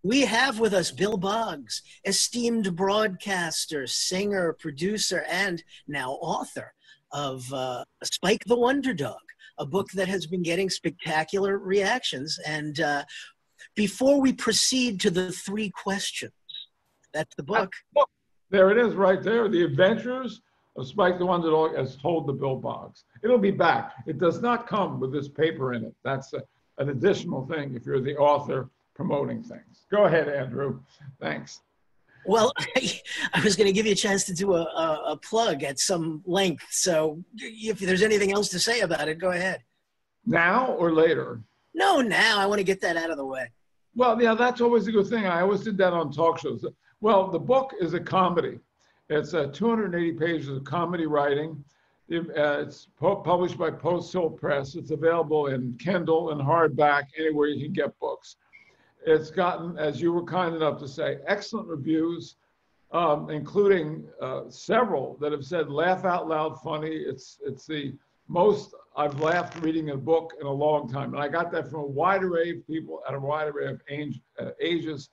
We have with us Bill Boggs, esteemed broadcaster, singer, producer, and now author of Spike the Wonder Dog, a book that has been getting spectacular reactions. And before we proceed to the three questions, that's the book. There it is right there. The Adventures of Spike the Wonder Dog as told to Bill Boggs. It'll be back. It does not come with this paper in it. That's an additional thing if you're the author promoting things. Go ahead, Andrew. Thanks. Well, I was going to give you a chance to do a plug at some length. So if there's anything else to say about it, go ahead. Now or later? No, now. I want to get that out of the way. Well, yeah, that's always a good thing. I always did that on talk shows. Well, the book is a comedy. It's 280 pages of comedy writing. It's published by Post Hill Press. It's available in Kindle and hardback, anywhere you can get books. It's gotten, as you were kind enough to say, excellent reviews, including several that have said laugh out loud funny. It's the most I've laughed reading a book in a long time. And I got that from a wide array of people at a wide array of ages.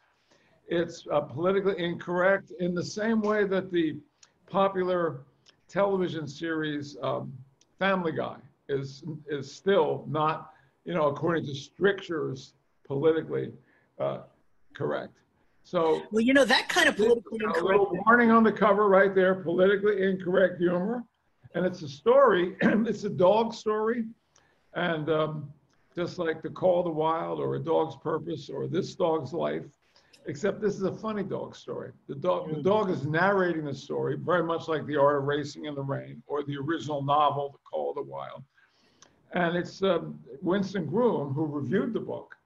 It's politically incorrect in the same way that the popular television series Family Guy is still not, according to strictures, politically correct. So, well, that kind of politically incorrect. A little warning on the cover right there, politically incorrect humor. And it's a story, it's a dog story. And just like The Call of the Wild or A Dog's Purpose or This Dog's Life, except this is a funny dog story. The dog is narrating the story, very much like The Art of Racing in the Rain or the original novel, The Call of the Wild. And it's Winston Groom, who reviewed the book,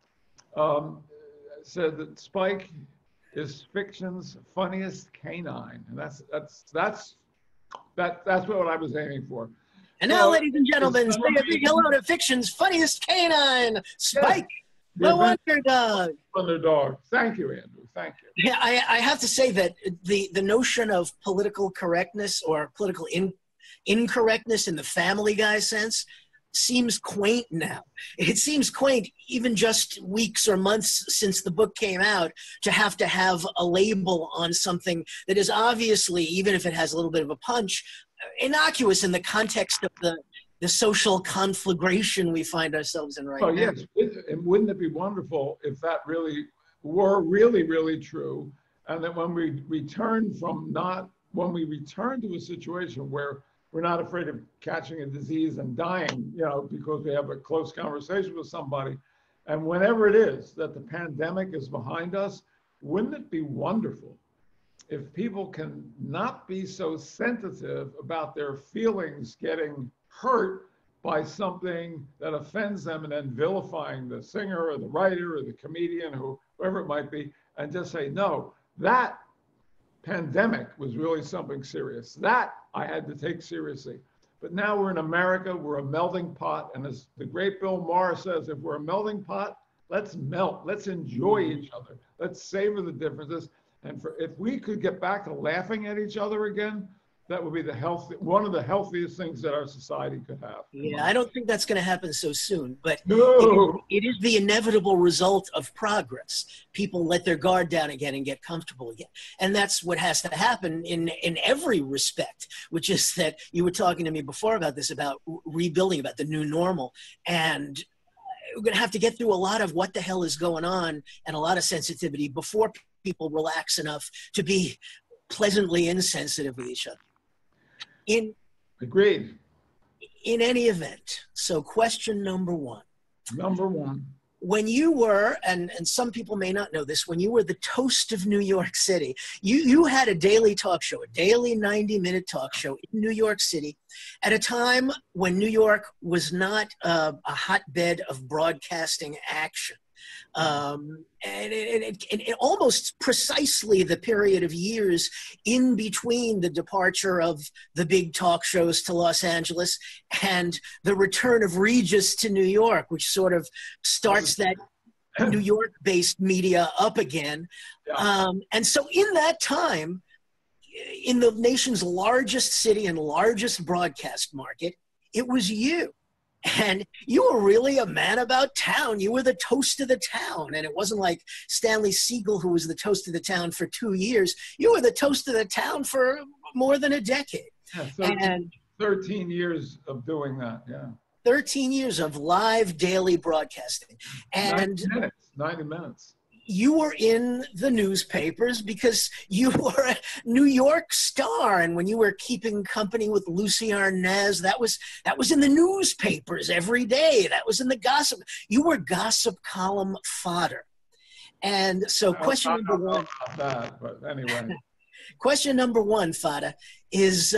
said that Spike is fiction's funniest canine. And that's what I was aiming for. And now, ladies and gentlemen, say a big hello to fiction's funniest canine, Spike the Wonder Dog. Wonder Dog. Thank you, Andrew. Thank you. Yeah, I have to say that the notion of political correctness or political incorrectness in the Family Guy sense seems quaint now. It seems quaint even just weeks or months since the book came out to have a label on something that is obviously, even if it has a little bit of a punch, innocuous in the context of the social conflagration we find ourselves in right now. Yes, and wouldn't it be wonderful if that really were really true, and that when we return to a situation where we're not afraid of catching a disease and dying, because we have a close conversation with somebody. And whenever it is that the pandemic is behind us, wouldn't it be wonderful if people can not be so sensitive about their feelings getting hurt by something that offends them and then vilifying the singer or the writer or the comedian, whoever it might be, and just say, no, that pandemic was really something serious. That I had to take seriously. But now we're in America, we're a melting pot. And as the great Bill Maher says, if we're a melting pot, let's melt, let's enjoy each other. Let's savor the differences. And if we could get back to laughing at each other again, that would be one of the healthiest things that our society could have. Yeah, I don't think that's going to happen so soon, but no. it is the inevitable result of progress. People let their guard down again and get comfortable again. And that's what has to happen in every respect, which is that you were talking to me before about this, about rebuilding, about the new normal. And we're going to have to get through a lot of what the hell is going on and a lot of sensitivity before people relax enough to be pleasantly insensitive with each other. Agreed. In any event, so question number one. Number one. When you were, and some people may not know this, when you were the toast of New York City, you had a daily talk show, a daily 90-minute talk show in New York City at a time when New York was not a hotbed of broadcasting action. And it almost precisely the period of years in between the departure of the big talk shows to Los Angeles and the return of Regis to New York, which sort of starts that New York-based media up again. And so in that time, in the nation's largest city and largest broadcast market, it was you And you were really a man about town. You were the toast of the town. And it wasn't like Stanley Siegel, who was the toast of the town for 2 years. You were the toast of the town for more than a decade. Yeah, 13 years of doing that, yeah. 13 years of live daily broadcasting. And 90 minutes. You were in the newspapers because you were a New York star. And when you were keeping company with Lucy Arnaz, that was in the newspapers every day. That was in the gossip. You were gossip column fodder. And so question number one. About that, but anyway. Question number one, Fada, is...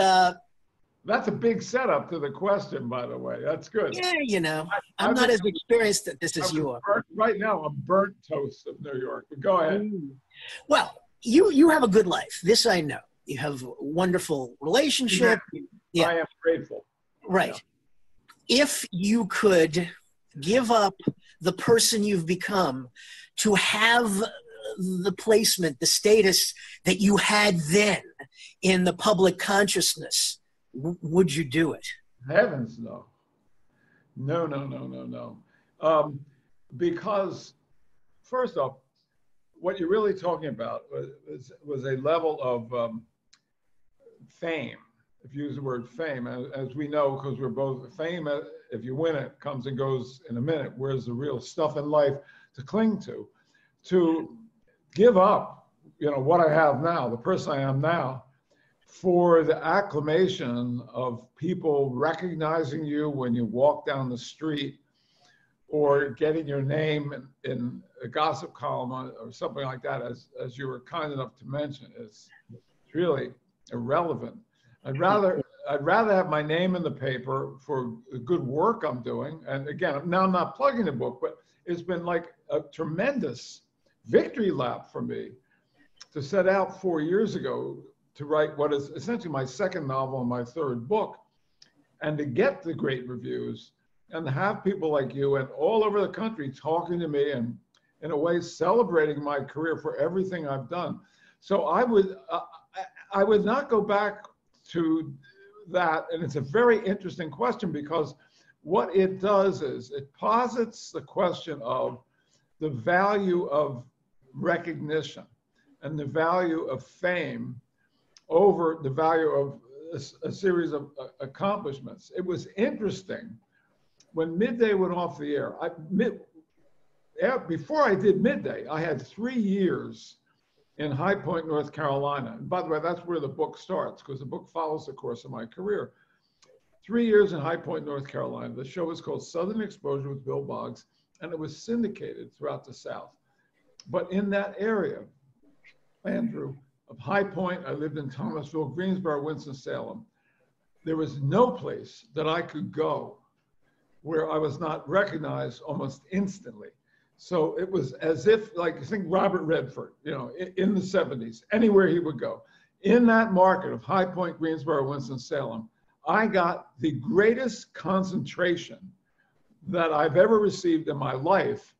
that's a big setup to the question, by the way. That's good. Yeah, you know, I'm not as experienced at this as you are. Right now, I'm burnt toast of New York, but go ahead. Well, you have a good life. This I know. You have a wonderful relationship. Yeah. I am grateful. Right. Yeah. If you could give up the person you've become to have the placement, the status that you had then in the public consciousness, would you do it? Heavens, no. No. Because, first off, what you're really talking about was a level of fame. If you use the word fame, as we know, because we're both fame, if you win it, comes and goes in a minute, whereas the real stuff in life to cling to give up, you know, what I have now, the person I am now, for the acclamation of people recognizing you when you walk down the street, or getting your name in a gossip column or something like that, as you were kind enough to mention, is really irrelevant. I'd rather have my name in the paper for the good work I'm doing. And again, now I'm not plugging the book, but it's been like a tremendous victory lap for me to set out 4 years ago to write what is essentially my second novel and my third book, and to get the great reviews and have people like you and all over the country talking to me and in a way celebrating my career for everything I've done. So I would not go back to that. And it's a very interesting question, because what it does is it posits the question of the value of recognition and the value of fame over the value of a series of accomplishments. It was interesting when Midday went off the air. Before I did Midday, I had 3 years in High Point, North Carolina. And by the way, that's where the book starts, because the book follows the course of my career. 3 years in High Point, North Carolina. The show was called Southern Exposure with Bill Boggs, and it was syndicated throughout the South. But in that area, Andrew, of High Point, I lived in Thomasville, Greensboro, Winston-Salem. There was no place that I could go where I was not recognized almost instantly. So it was as if, like, think Robert Redford, you know, in the 70s, anywhere he would go. In that market of High Point, Greensboro, Winston-Salem, I got the greatest concentration that I've ever received in my life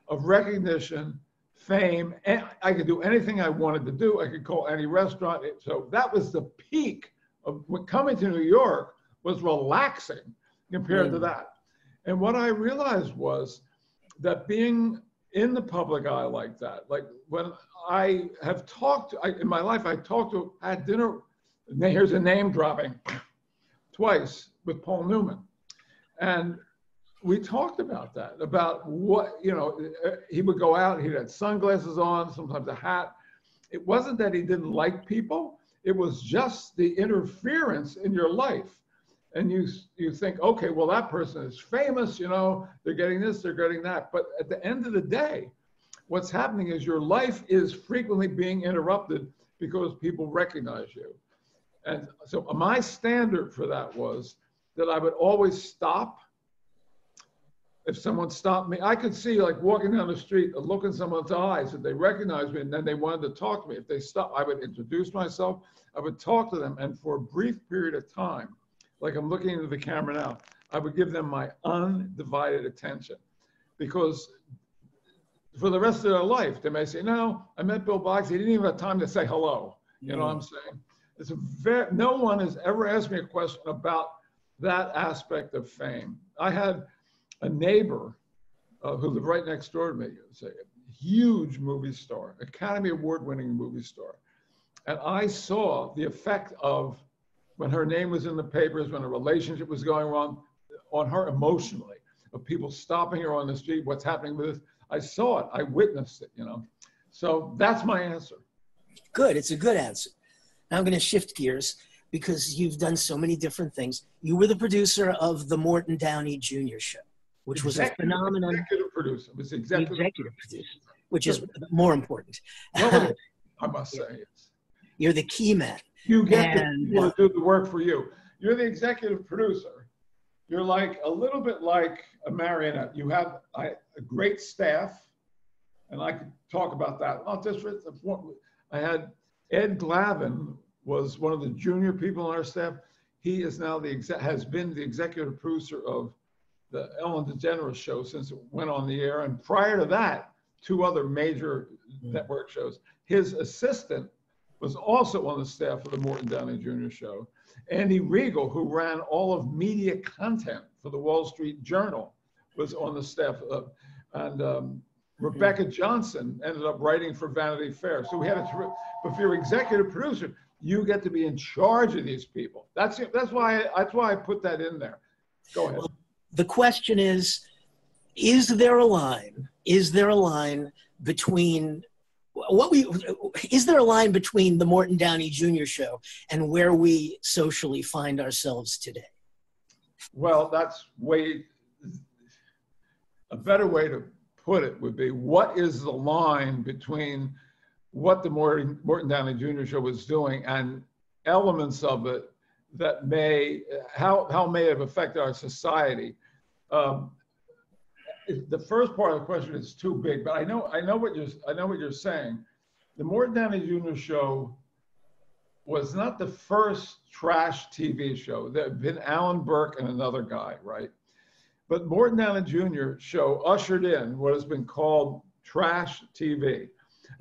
of recognition, fame, and I could do anything I wanted to do. I could call any restaurant. So that was the peak of when coming to New York was relaxing compared to that. And what I realized was that being in the public eye like that, like when I have talked, in my life, I had dinner, here's a name dropping, twice with Paul Newman. And we talked about that, about what, you know, he would go out, he had sunglasses on, sometimes a hat. It wasn't that he didn't like people, it was just the interference in your life. And you think, okay, well, that person is famous, you know, they're getting this, they're getting that. But at the end of the day, what's happening is your life is frequently being interrupted because people recognize you. And so my standard for that was that I would always stop. If someone stopped me, I could see, like, walking down the street, a look in someone's eyes, if they recognized me and then they wanted to talk to me. If they stopped, I would introduce myself, I would talk to them, and for a brief period of time, like I'm looking into the camera now, I would give them my undivided attention. Because for the rest of their life, they may say, no, I met Bill Boggs, he didn't even have time to say hello. You know what I'm saying? It's no one has ever asked me a question about that aspect of fame. I had a neighbor who lived right next door to me. It's a huge movie star, Academy Award-winning movie star. And I saw the effect of when her name was in the papers, when a relationship was going wrong, on her emotionally, of people stopping her on the street, what's happening with this. I saw it, I witnessed it, you know. So that's my answer. Good, it's a good answer. Now I'm going to shift gears because you've done so many different things. You were the producer of the Morton Downey Jr. show, which was a phenomenon. Executive producer. It was executive producer, which is more important. Well, I must say. You're the key man. You get to do the work for you. You're the executive producer. You're like a little bit like a marionette. You have a great staff, and I could talk about that. I had Ed Glavin was one of the junior people on our staff. He is now has been the executive producer of the Ellen DeGeneres show since it went on the air. And prior to that, 2 other major network shows. His assistant was also on the staff of the Morton Downey Jr. show. Andy Riegel, who ran all of media content for the Wall Street Journal, was on the staff of, and Rebecca Johnson ended up writing for Vanity Fair. So we had but if you're executive producer, you get to be in charge of these people. That's why I put that in there. Go ahead. Well, the question is there a line? Is there a line between is there a line between the Morton Downey Jr. show and where we socially find ourselves today? Well, that's a better way to put it would be, what is the line between what the Morton Downey Jr. show was doing and elements of it that how may it affect our society? The first part of the question is too big, but I know what you're saying. The Morton Downey Jr. show was not the first trash TV show. There had been Alan Burke and another guy, right? But Morton Downey Jr. show ushered in what has been called trash TV.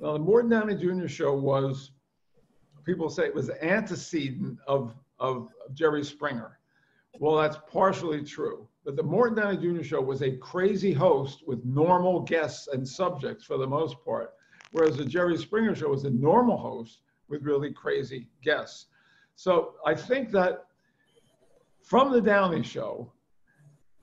Now, the Morton Downey Jr. show was, people say it was the antecedent of Jerry Springer. Well, that's partially true. But the Morton Downey Jr. show was a crazy host with normal guests and subjects for the most part, whereas the Jerry Springer show was a normal host with really crazy guests. So I think that from the Downey show,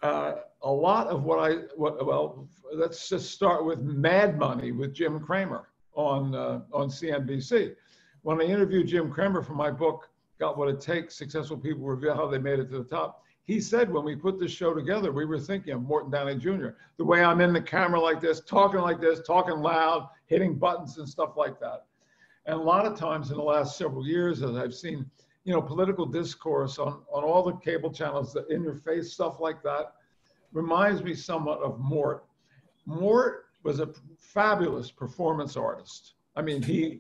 a lot of well, let's just start with Mad Money with Jim Cramer on CNBC. When I interviewed Jim Cramer for my book, Got What It Takes, Successful People Reveal How They Made It to the Top, he said when we put this show together, we were thinking of Morton Downey Jr. The way I'm in the camera like this, talking loud, hitting buttons and stuff like that. And a lot of times in the last several years, as I've seen, political discourse on all the cable channels, the in-your-face stuff like that, reminds me somewhat of Mort. Mort was a fabulous performance artist. I mean, he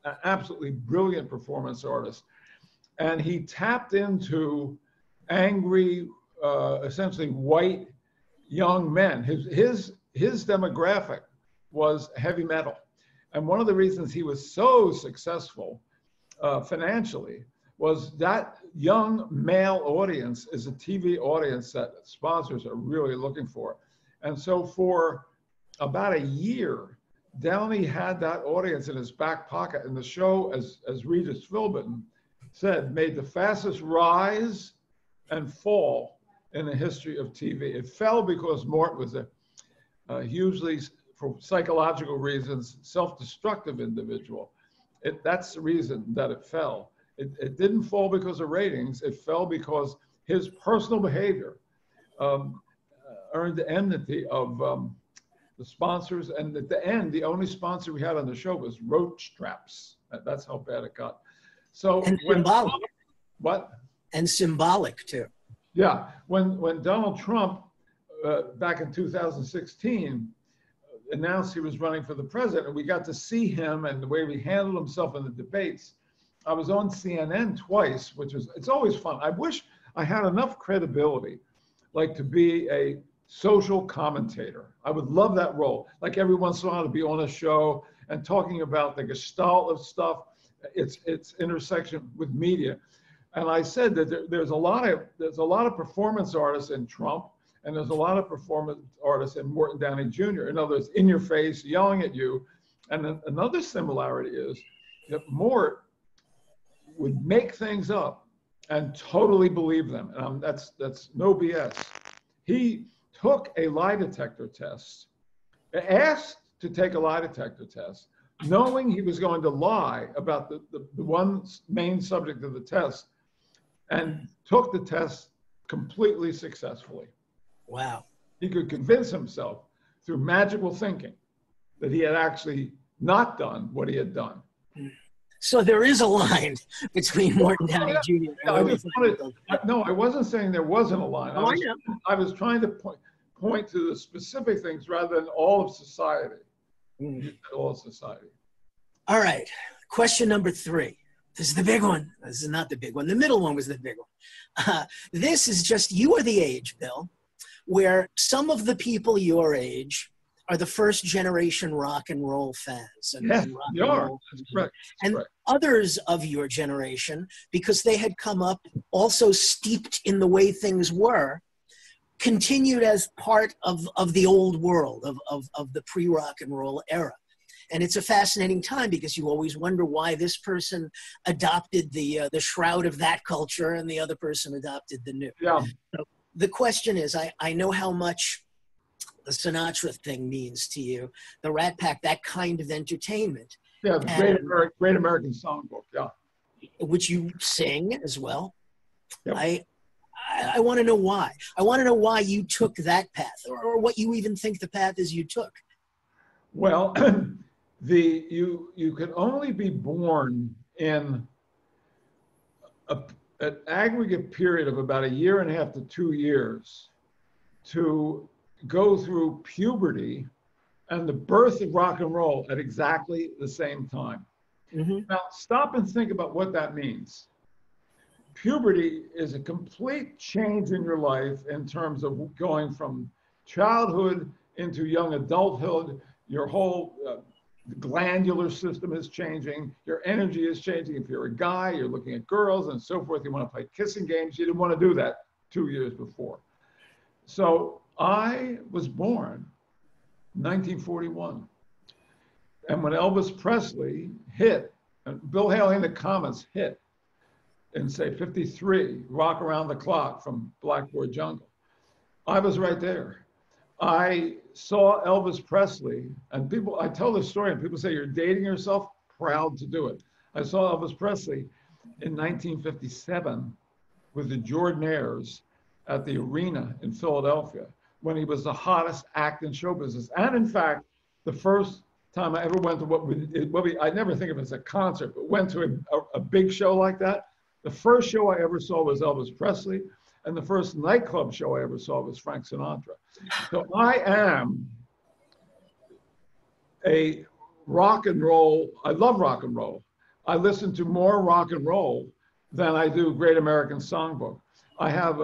an absolutely brilliant performance artist. And he tapped into angry, essentially white young men. His demographic was heavy metal. And one of the reasons he was so successful financially was that young male audience is a TV audience that sponsors are really looking for. And so for about a year, Downey had that audience in his back pocket. And the show, as Regis Philbin said, made the fastest rise and fall in the history of TV. It fell because Mort was a hugely, for psychological reasons, self-destructive individual. That's the reason that it fell. It didn't fall because of ratings. It fell because his personal behavior earned the enmity of the sponsors. And at the end, the only sponsor we had on the show was roach traps. That's how bad it got. So and symbolic. What? And symbolic too. Yeah, when Donald Trump back in 2016 announced he was running for the president, and we got to see him and the way he handled himself in the debates. I was on CNN twice, it's always fun. I wish I had enough credibility, like to be a social commentator. I would love that role. Like every once in a while to be on a show and talking about the gestalt of stuff, its intersection with media. And I said that there's a lot of performance artists in Trump. And there's a lot of performance artists in Morton Downey Jr. In other words, in your face, yelling at you. And then another similarity is that Mort would make things up and totally believe them. And that's no BS. He took a lie detector test, asked to take a lie detector test, knowing he was going to lie about the one main subject of the test, and took the test completely successfully. Wow. He could convince himself through magical thinking that he had actually not done what he had done. So there is a line between Morton Downey Jr. and no, I wasn't saying there wasn't a line. Oh, I was trying to point to the specific things rather than all of society. All of society. All right. Question number 3. This is the big one. This is not the big one. The middle one was the big one. This is just, you are the age, Bill, where some of the people your age are the first generation rock and roll fans. Yes, you are. That's correct. And others of your generation, because they had come up also steeped in the way things were, continued as part of the old world, of the pre-rock and roll era. And it's a fascinating time because you always wonder why this person adopted the shroud of that culture and the other person adopted the new. Yeah. So the question is, I know how much the Sinatra thing means to you, the Rat Pack, that kind of entertainment. Yeah, the Great American Songbook, yeah. Which you sing as well. Yep. I want to know why. I want to know why you took that path, or what you even think the path is you took. Well, you could only be born in an aggregate period of about 1.5 to 2 years to go through puberty and the birth of rock and roll at exactly the same time. Mm-hmm. Now, stop and think about what that means. Puberty is a complete change in your life in terms of going from childhood into young adulthood. Your whole glandular system is changing. Your energy is changing. If you're a guy, you're looking at girls and so forth. You want to play kissing games. You didn't want to do that 2 years before. So I was born in 1941. And when Elvis Presley hit, and Bill Haley and the Comets hit in, say, 53, Rock Around the Clock from Blackboard Jungle, I was right there. I saw Elvis Presley, and people, I tell this story and people say, you're dating yourself? Proud to do it. I saw Elvis Presley in 1957 with the Jordanaires at the Arena in Philadelphia when he was the hottest act in show business. And in fact, the first time I ever went to I never think of it as a concert, but went to a big show like that, the first show I ever saw was Elvis Presley, and the first nightclub show I ever saw was Frank Sinatra. So I am a rock and roll, I love rock and roll. I listen to more rock and roll than I do Great American Songbook. I have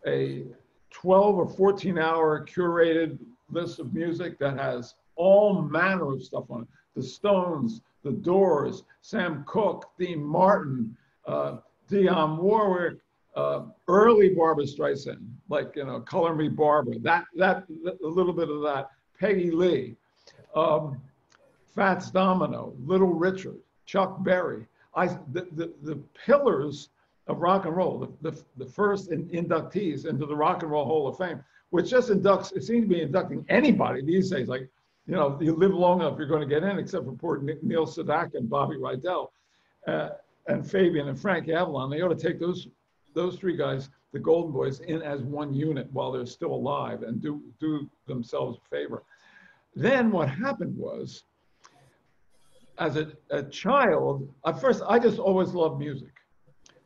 a 12 or 14 hour curated list of music that has all manner of stuff on it. The Stones, The Doors, Sam Cooke, Dean Martin, Dionne Warwick, early Barbra Streisand, like, you know, Color Me Barbara, that a little bit of that, Peggy Lee, Fats Domino, Little Richard, Chuck Berry. The pillars of rock and roll, the first inductees into the Rock and Roll Hall of Fame, which just inducts, it seems to be inducting anybody these days. Like, you know, you live long enough, you're going to get in, except for poor Neil Sedaka and Bobby Rydell, and Fabian and Frank Avalon. They ought to take those 3 guys, the Golden Boys, in as one unit while they're still alive and do themselves a favor. Then what happened was, as a child, at first I just always loved music.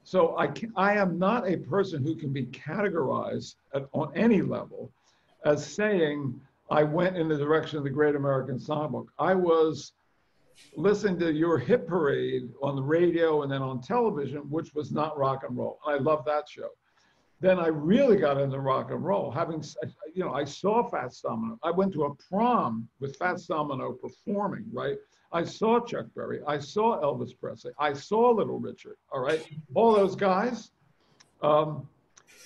So I am not a person who can be categorized on any level as saying I went in the direction of the Great American Songbook. I was listening to your hit parade on the radio and then on television, which was not rock and roll. I love that show. Then I really got into rock and roll. I saw Fats Domino. I went to a prom with Fats Domino performing, right? I saw Chuck Berry. I saw Elvis Presley. I saw Little Richard, all right? All those guys. And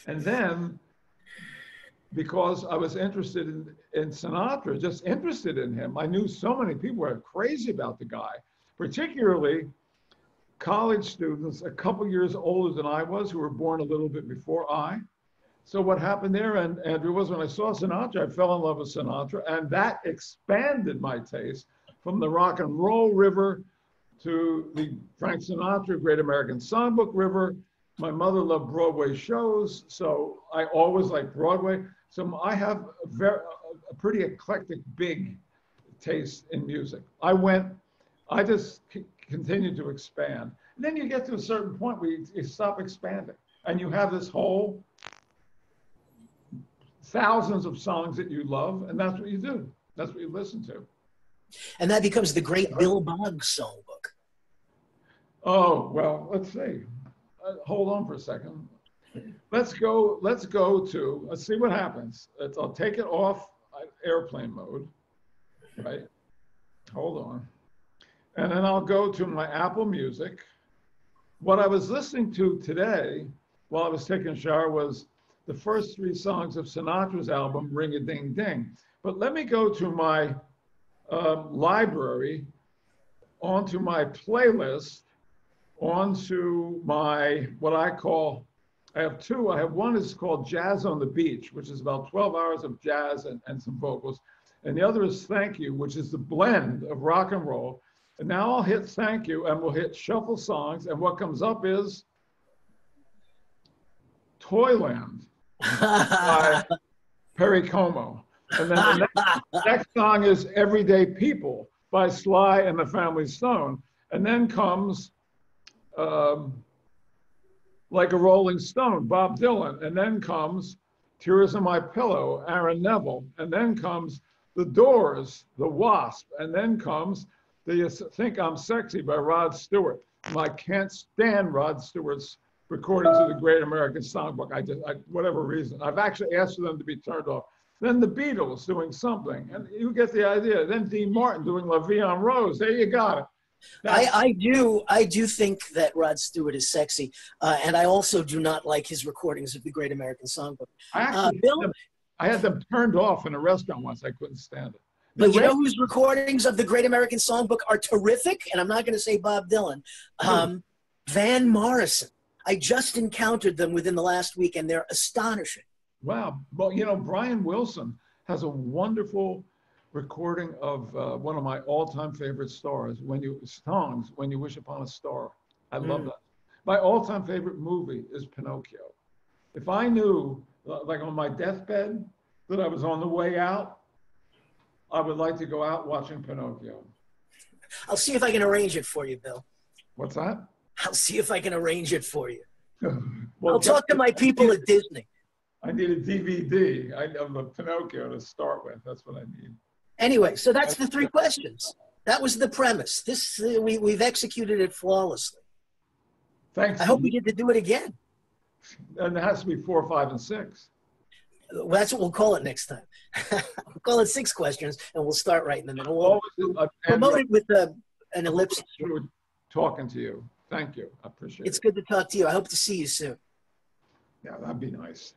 then because I was interested in Sinatra, just interested in him. I knew so many people were crazy about the guy, particularly college students a couple years older than I was, who were born a little bit before I. So what happened there, and Andrew, was when I saw Sinatra, I fell in love with Sinatra, and that expanded my taste from the rock and roll river to the Frank Sinatra Great American Songbook river. My mother loved Broadway shows, so I always liked Broadway. So I have a pretty eclectic, big taste in music. I just continued to expand. And then you get to a certain point where you stop expanding, and you have this whole thousands of songs that you love, and that's what you do. That's what you listen to. And that becomes the great Bill Boggs songbook. Oh, well, let's see. Hold on for a second. Let's see what happens. I'll take it off airplane mode, right? Hold on. And then I'll go to my Apple Music. What I was listening to today while I was taking a shower was the first 3 songs of Sinatra's album, Ring a Ding Ding. But let me go to my library, onto my playlist, onto my, what I call, I have 2. I have one is called Jazz on the Beach, which is about 12 hours of jazz and some vocals. And the other is Thank You, which is the blend of rock and roll. And now I'll hit Thank You, and we'll hit Shuffle Songs. And what comes up is Toyland by Perry Como. And then the next song is Everyday People by Sly and the Family Stone. And then comes Like a Rolling Stone, Bob Dylan. And then comes Tears on My Pillow, Aaron Neville. And then comes The Doors, The Wasp. And then comes Do You Think I'm Sexy by Rod Stewart. And I can't stand Rod Stewart's recordings of the Great American Songbook. Whatever reason. I've actually asked for them to be turned off. Then the Beatles doing something, and you get the idea. Then Dean Martin doing La Vie en Rose. There you got it. I do think that Rod Stewart is sexy, and I also do not like his recordings of the Great American Songbook. I had them turned off in a restaurant once. I couldn't stand it. But you know whose recordings of the Great American Songbook are terrific? And I'm not going to say Bob Dylan. Van Morrison. I just encountered them within the last week, and they're astonishing. Wow. Well, you know, Brian Wilson has a wonderful recording of one of my all-time favorite songs, When You Wish Upon a Star. I love that. My all-time favorite movie is Pinocchio. If I knew, like on my deathbed, that I was on the way out, I would like to go out watching Pinocchio. I'll see if I can arrange it for you, Bill. What's that? I'll see if I can arrange it for you. Well, I'll talk to my people at Disney. I need a DVD of the Pinocchio to start with. That's what I need. Anyway, so that's the 3 questions. That was the premise. We've executed it flawlessly. Thanks. I hope we get to do it again. And it has to be 4, 5, and 6. Well, that's what we'll call it next time. We'll call it 6 questions, and we'll start right in the middle. We'll promote it with an ellipsis. Talking to you. Thank you. I appreciate it. It's good to talk to you. I hope to see you soon. Yeah, that'd be nice.